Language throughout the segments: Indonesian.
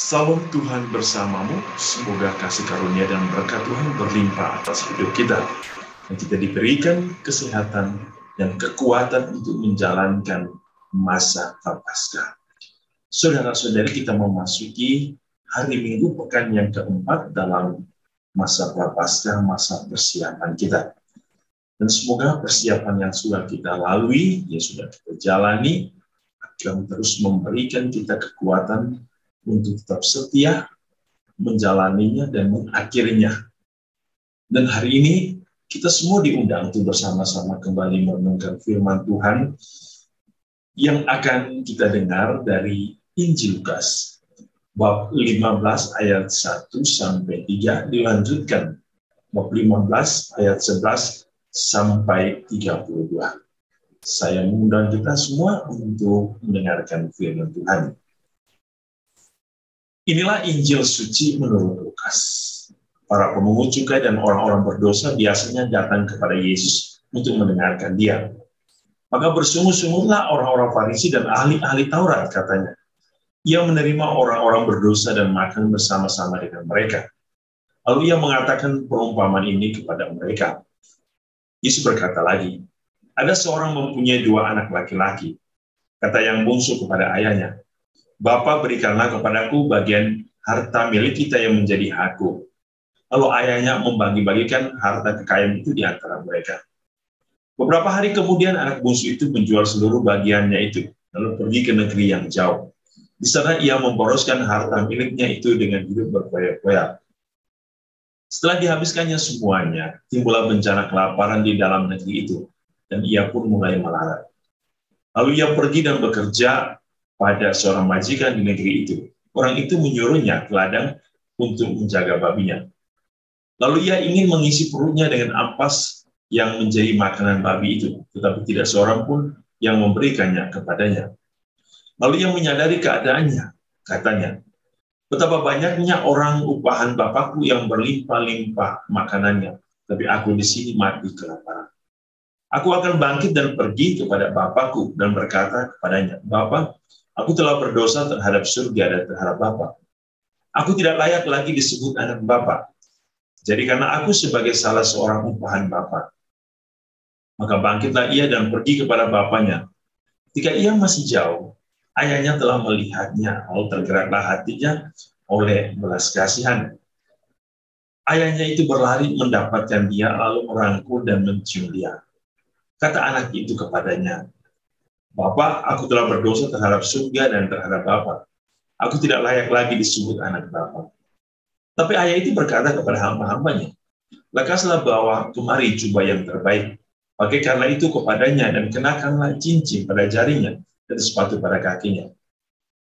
Salam Tuhan bersamamu, semoga kasih karunia dan berkat Tuhan berlimpah atas hidup kita. Dan kita diberikan kesehatan dan kekuatan untuk menjalankan masa Prapaskah. Saudara-saudari, kita memasuki hari Minggu pekan yang keempat dalam masa Prapaskah, masa persiapan kita. Dan semoga persiapan yang sudah kita lalui, yang sudah kita jalani, akan terus memberikan kita kekuatan untuk tetap setia, menjalaninya, dan mengakhirinya. Dan hari ini, kita semua diundang untuk bersama-sama kembali merenungkan firman Tuhan yang akan kita dengar dari Injil Lukas, bab 15 ayat 1-3, dilanjutkan bab 15 ayat 11 sampai 32. Saya mengundang kita semua untuk mendengarkan firman Tuhan. Inilah Injil suci menurut Lukas. Para pemungut cukai dan orang-orang berdosa biasanya datang kepada Yesus untuk mendengarkan dia. Maka bersungut-sungutlah orang-orang Farisi dan ahli-ahli Taurat, katanya. Ia menerima orang-orang berdosa dan makan bersama-sama dengan mereka. Lalu ia mengatakan perumpamaan ini kepada mereka. Yesus berkata lagi, ada seorang mempunyai 2 anak laki-laki. Kata yang bungsu kepada ayahnya, Bapa, berikanlah kepadaku bagian harta milik kita yang menjadi hakku. Lalu ayahnya membagi-bagikan harta kekayaan itu di antara mereka. Beberapa hari kemudian anak bungsu itu menjual seluruh bagiannya itu, lalu pergi ke negeri yang jauh. Di sana ia memboroskan harta miliknya itu dengan hidup berfoya-foya. Setelah dihabiskannya semuanya, timbullah bencana kelaparan di dalam negeri itu, dan ia pun mulai melarat. Lalu ia pergi dan bekerja pada seorang majikan di negeri itu. Orang itu menyuruhnya ke ladang untuk menjaga babinya. Lalu ia ingin mengisi perutnya dengan ampas yang menjadi makanan babi itu, tetapi tidak seorang pun yang memberikannya kepadanya. Lalu ia menyadari keadaannya, katanya, betapa banyaknya orang upahan Bapakku yang berlimpah-limpah makanannya, tapi aku di sini mati kelaparan. Aku akan bangkit dan pergi kepada Bapakku dan berkata kepadanya, Bapa, aku telah berdosa terhadap surga dan terhadap Bapa. Aku tidak layak lagi disebut anak Bapa. Jadi karena aku sebagai salah seorang upahan Bapa. Maka bangkitlah ia dan pergi kepada bapaknya. Ketika ia masih jauh, ayahnya telah melihatnya, lalu tergeraklah hatinya oleh belas kasihan. Ayahnya itu berlari mendapatkan dia, lalu merangkul dan mencium dia. Kata anak itu kepadanya, Bapak, aku telah berdosa terhadap surga dan terhadap Bapa. Aku tidak layak lagi disebut anak Bapa. Tapi ayah itu berkata kepada hamba-hambanya, lekaslah bawa kemari jubah yang terbaik. Pakaikanlah itu kepadanya dan kenakanlah cincin pada jarinya dan sepatu pada kakinya.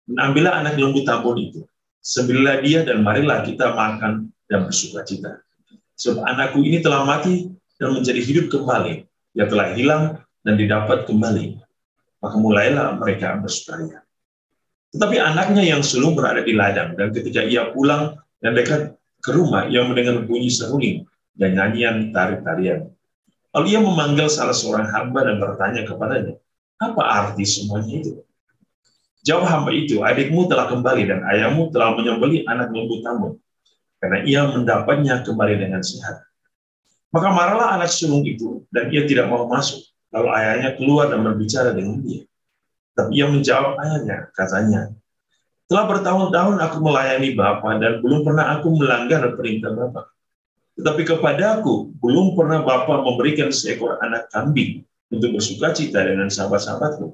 Dan ambillah anak lembu tambun itu. Sembililah dia dan marilah kita makan dan bersuka cita. Sebab anakku ini telah mati dan menjadi hidup kembali. Ia telah hilang dan didapat kembali. Maka mulailah mereka bersukaria. Tetapi anaknya yang sulung berada di ladang, dan ketika ia pulang dan dekat ke rumah, ia mendengar bunyi seruling dan nyanyian tari-tarian. Lalu ia memanggil salah seorang hamba dan bertanya kepadanya, apa arti semuanya itu? Jawab hamba itu, adikmu telah kembali dan ayahmu telah menyembelih anak lembu tambun, karena ia mendapatnya kembali dengan sehat. Maka marahlah anak sulung itu, dan ia tidak mau masuk. Lalu ayahnya keluar dan berbicara dengan dia. Tapi ia menjawab ayahnya, katanya, telah bertahun-tahun aku melayani Bapa dan belum pernah aku melanggar perintah Bapa. Tetapi kepadaku belum pernah Bapa memberikan seekor anak kambing untuk bersuka cita dengan sahabat-sahabatku.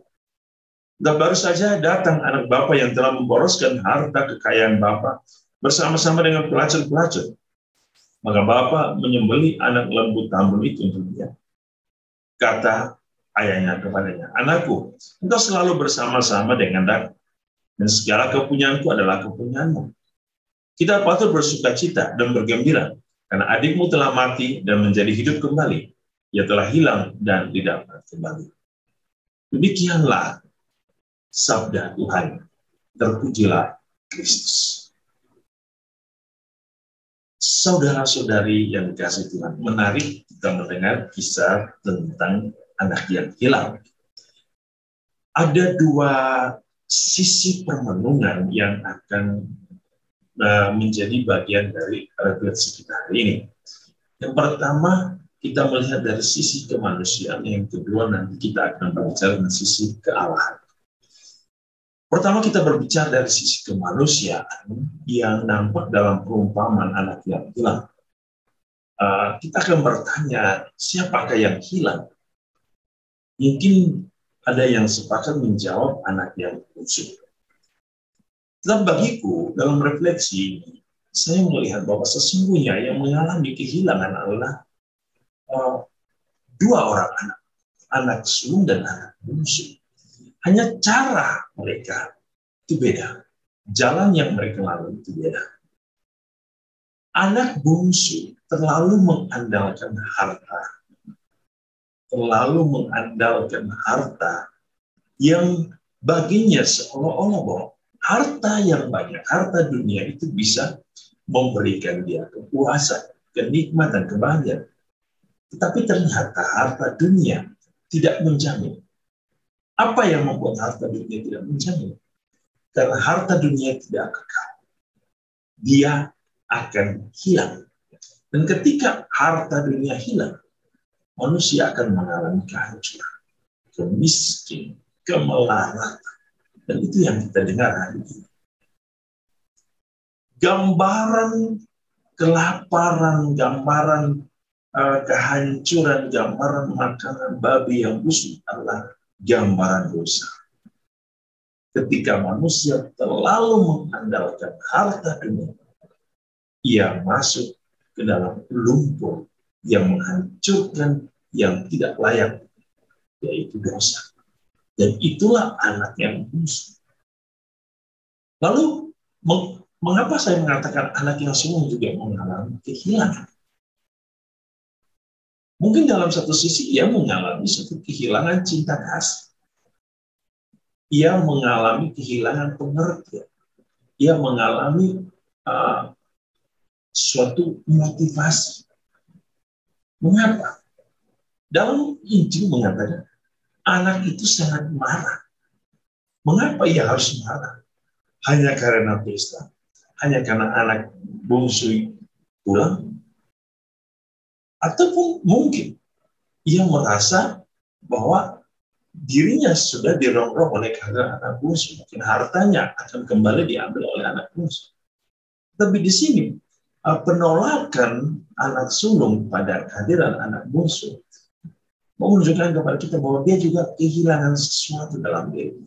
Dan baru saja datang anak Bapa yang telah memboroskan harta kekayaan Bapa bersama-sama dengan pelacur-pelacur. Maka Bapa menyembelih anak lembu tambun itu untuk dia. Kata ayahnya kepadanya, anakku, engkau selalu bersama-sama dengan aku, dan segala kepunyaanku adalah kepunyaanmu. Kita patut bersuka cita dan bergembira, karena adikmu telah mati dan menjadi hidup kembali. Ia telah hilang dan didapat kembali. Demikianlah sabda Tuhan. Terpujilah Kristus. Saudara-saudari yang dikasihi Tuhan, menarik kita mendengar kisah tentang anak yang hilang. Ada 2 sisi permenungan yang akan menjadi bagian dari refleksi kita hari ini. Yang pertama, kita melihat dari sisi kemanusiaan. Yang kedua, nanti kita akan berbicara dari sisi kealahan. Pertama, kita berbicara dari sisi kemanusiaan yang nampak dalam perumpamaan anak yang hilang. Kita akan bertanya, siapakah yang hilang? Mungkin ada yang sepakat menjawab anak yang bungsu. Dalam bagiku, dalam refleksi, saya melihat bahwa sesungguhnya yang mengalami kehilangan adalah dua orang anak sulung dan anak bungsu. Hanya cara mereka itu beda. Jalan yang mereka lalui itu beda. Anak bungsu terlalu mengandalkan harta. Terlalu mengandalkan harta yang baginya seolah-olah bahwa harta yang banyak, harta dunia itu bisa memberikan dia kepuasan, kenikmatan, kebahagiaan. Tetapi ternyata harta dunia tidak menjamin. Apa yang membuat harta dunia tidak menjamin? Karena harta dunia tidak kekal. Dia akan hilang. Dan ketika harta dunia hilang, manusia akan mengalami kehancuran, kemiskinan, kemelaratan. Dan itu yang kita dengar hari ini. Gambaran kelaparan, gambaran kehancuran, gambaran makanan babi yang busuk adalah gambaran dosa. Ketika manusia terlalu mengandalkan harta dunia, ia masuk ke dalam lumpur yang menghancurkan, yang tidak layak, yaitu dosa. Dan itulah anak yang bungsu. Lalu, mengapa saya mengatakan anak yang sulung juga mengalami kehilangan? Mungkin dalam satu sisi ia mengalami satu kehilangan cinta kasih. Ia mengalami kehilangan pengertian. Ia mengalami suatu motivasi. Mengapa? Dalam Injil mengatakan, anak itu sangat marah. Mengapa ia harus marah? Hanya karena pesta? Hanya karena anak bungsu pulang? Ataupun mungkin ia merasa bahwa dirinya sudah dirongrong oleh anak bungsu. Mungkin hartanya akan kembali diambil oleh anak bungsu. Tapi di sini, penolakan anak sulung pada kehadiran anak bungsu menunjukkan kepada kita bahwa dia juga kehilangan sesuatu dalam diri.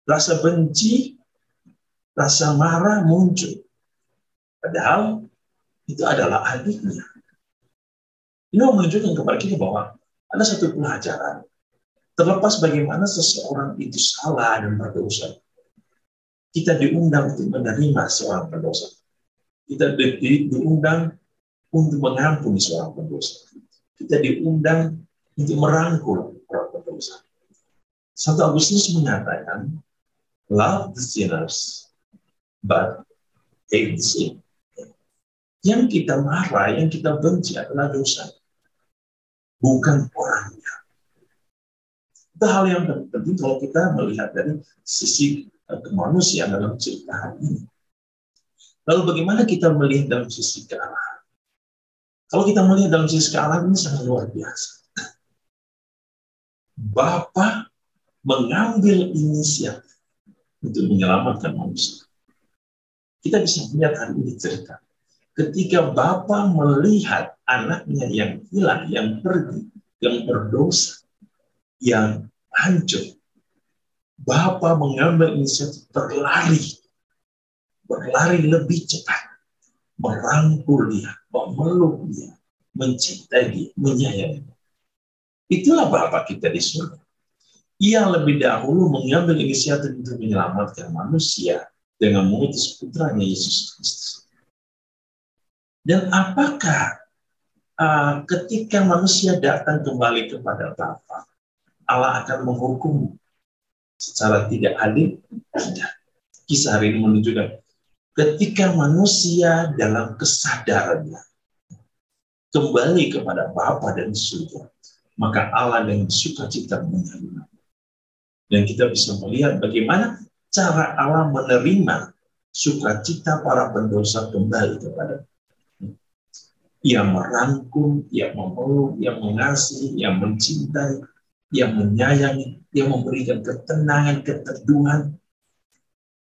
Rasa benci, rasa marah muncul. Padahal itu adalah adiknya. Ini menunjukkan kepada kita bahwa ada satu pelajaran. Terlepas bagaimana seseorang itu salah dan berdosa, kita diundang untuk menerima seorang pendosa. Kita diundang untuk mengampuni seorang pendosa. Kita diundang untuk merangkul orang pendosa. Santo Agustinus mengatakan, love the sinners, but hate the sin. Yang kita marah, yang kita benci adalah dosa, bukan orangnya. Itu hal yang penting kalau kita melihat dari sisi kemanusiaan dalam cerita hari ini. Lalu bagaimana kita melihat dalam sisi kealahan? Kalau kita melihat dalam sisi kealahan ini sangat luar biasa. Bapa mengambil inisiatif untuk menyelamatkan manusia. Kita bisa melihat hari ini cerita. Ketika Bapa melihat anaknya yang hilang, yang pergi, yang berdosa, yang hancur, Bapa mengambil inisiatif berlari lebih cepat, merangkul dia, memeluk dia, mencintai dia, menyayangi dia. Itulah Bapa kita di surga. Ia lebih dahulu mengambil inisiatif untuk menyelamatkan manusia dengan mengutus putranya Yesus Kristus. Dan apakah ketika manusia datang kembali kepada Bapa, Allah akan menghukum secara tidak adil? Tidak. Kisah hari ini menunjukkan ketika manusia dalam kesadarannya kembali kepada Bapa dan surga, maka Allah dengan sukacita menerima. Dan kita bisa melihat bagaimana cara Allah menerima sukacita para pendosa kembali kepada Ia merangkum, Ia memeluk, Ia mengasihi, Ia mencintai, Ia menyayangi, Ia memberikan ketenangan, keteduhan,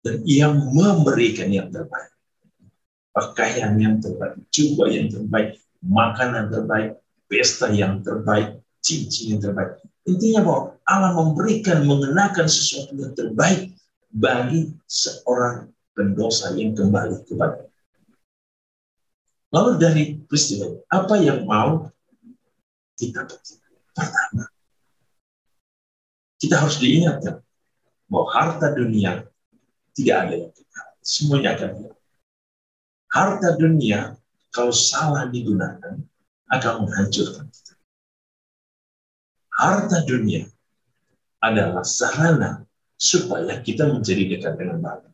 dan Ia memberikan yang terbaik. Pakaian yang terbaik, jubah yang terbaik, makanan terbaik, pesta yang terbaik, cincin yang terbaik. Intinya bahwa Allah memberikan, mengenakan sesuatu yang terbaik bagi seorang pendosa yang kembali kepada. Lalu dari peristiwa apa yang mau kita petik? Pertama, kita harus diingatkan bahwa harta dunia tidak ada yang kekal, semuanya akan hilang. Harta dunia kalau salah digunakan akan menghancurkan kita. Harta dunia adalah sarana supaya kita menjadi dekat dengan Bapa,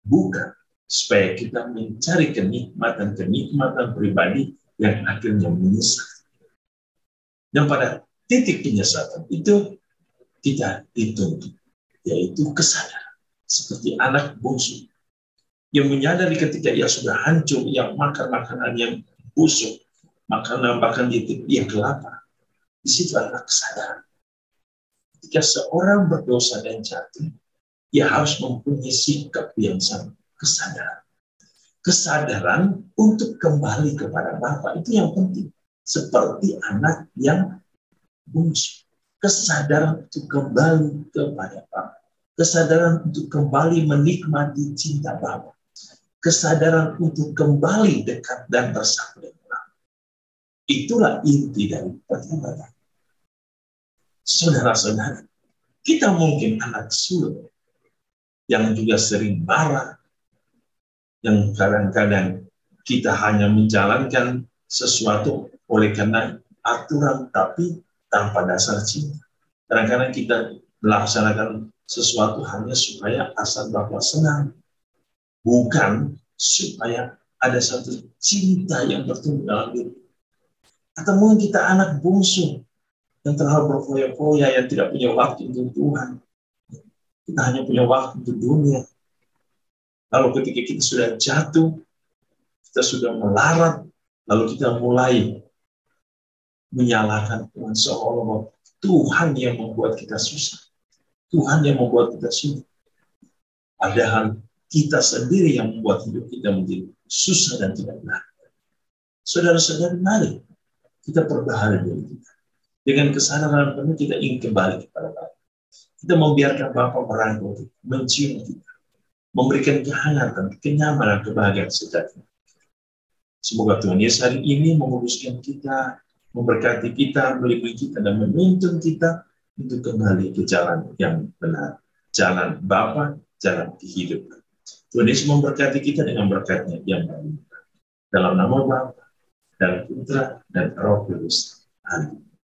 bukan supaya kita mencari kenikmatan pribadi yang akhirnya menyesatkan. Dan pada titik penyesatan itu kita dituntut, yaitu kesadaran. Seperti anak bungsu yang menyadari ketika ia sudah hancur, yang makan makanan yang busuk, makanan bahkan dia kelaparan. Di situ adalah kesadaran. Ketika seorang berdosa dan jatuh, ia harus mempunyai sikap yang sama, kesadaran. Kesadaran untuk kembali kepada Bapa itu yang penting. Seperti anak yang bungsu. Kesadaran untuk kembali kepada Bapa. Kesadaran untuk kembali menikmati cinta Bapa. Kesadaran untuk kembali dekat dan bersama dengan Bapa. Itulah inti dari pertobatan. Saudara-saudara, kita mungkin anak sulung yang juga sering marah, yang kadang-kadang kita hanya menjalankan sesuatu oleh karena aturan tapi tanpa dasar cinta. Kadang-kadang kita melaksanakan sesuatu hanya supaya asal Bapa senang, bukan supaya ada satu cinta yang bertumbuh dalam diri. Atau mungkin kita anak bungsu yang terlalu berfoya-foya, yang tidak punya waktu untuk Tuhan. Kita hanya punya waktu untuk dunia. Lalu ketika kita sudah jatuh, kita sudah melarat, lalu kita mulai menyalahkan Tuhan, seolah-olah Tuhan yang membuat kita susah. Tuhan yang membuat kita sulit. Padahal kita sendiri yang membuat hidup kita menjadi susah dan tidak benar. Saudara-saudara, mari kita perbaharui diri kita. Dengan kesadaran penuh kita ingin kembali kepada Bapa. Kita membiarkan Bapa merangkul kita, mencium kita, memberikan kehangatan, kenyamanan, kebahagiaan sejati. Semoga Tuhan Yesus hari ini menguruskan kita, memberkati kita, melindungi kita, dan menuntun kita untuk kembali ke jalan yang benar. Jalan Bapa, jalan kehidupan. Tuhan Yesus memberkati kita dengan berkat-Nya yang baik. Dalam nama Bapa dan Putra dan Roh Kudus. Amin.